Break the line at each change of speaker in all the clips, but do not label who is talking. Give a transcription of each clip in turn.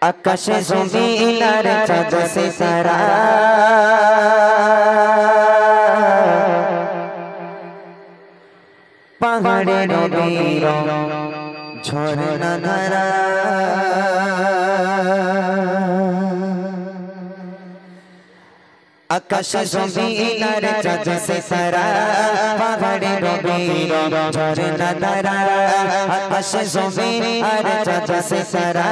আকাশে জমিন আর চাঁদ সিতারা পাহাড়ে নদীর ঝরনা ধারা আকাশে জমিন আর চাঁদ সিতারা পাহাড়ে নদীর ঝরনা ধারা আকাশে জমিন আর চাঁদ সিতারা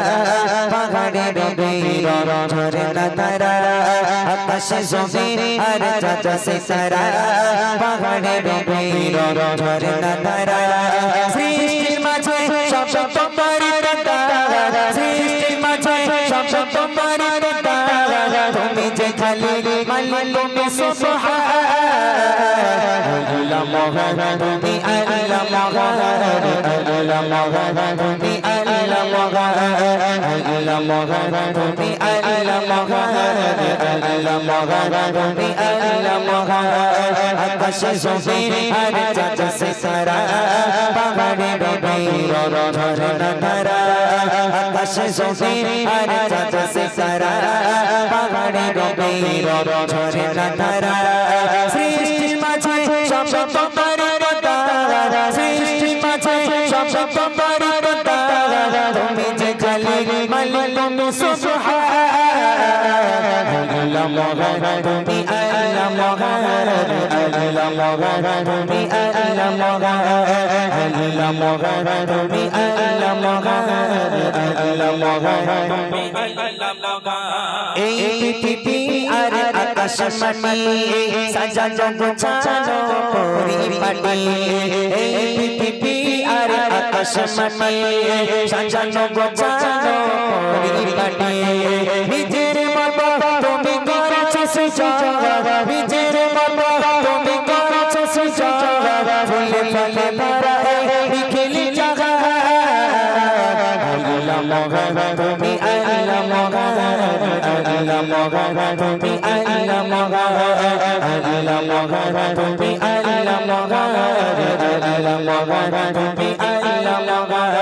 পাহাড়ে নদীর ঝরনা ধারা আকাশে জমিন আর চাঁদ সিতারা পাহাড়ে নদীর ঝরনা ধারা সৃষ্টির মাঝে সব তোমারই তারা সৃষ্টির মাঝে সব তোমারই তারা তুমি যে খালি মালিক তুমি সুবহান আল্লাহ মহান তুমি আল্লাহ মহান আল্লাহ মহান তুমি আল্লাহ মহান আল্লাহ মহান তুমি আল্লাহ মহান আল্লাহ মহান তুমি আল্লাহ মহান আকাশে জমিন আর চাঁদ সিতারা পাহাড়ে নদীর ঝরনা ধারা আকাশে জমিন আর চাঁদ সিতারা পাহাড়ে নদীর ঝরনা ধারা সৃষ্টির মাঝে সব তোমারই তারা সৃষ্টির মাঝে সব তোমারই তারা তুমি যে খালি মালিক তুমি সুবহান আল্লাহ মহান তুমি আল্লাহ মহান আল্লাহ মহান তুমি আল্লাহ মহান আল্লাহ মহান তুমি আল্লাহ মহান আল্লাহ মহান তুমি আল্লাহ মহান এই পৃথিবী আর আকাশ মাটি সাজানো গোছানো পরিপাটি এই পৃথিবী আর আকাশ মাটি সাজানো গোছানো পরিপাটি নিজের মতো তুমি করেছো সৃজন নিজের মতো তুমি করেছো সৃজন ফুলে ফলে ভরা এই খেলি জায়গা আল্লাহ মহান তুমি আল্লাহ মহান আল্লাহ মহান তুমি আল্লাহ মহান আল্লাহ মহান তুমি আল্লাহ মহান আল্লাহ মহান তুমি আল্লাহ মহান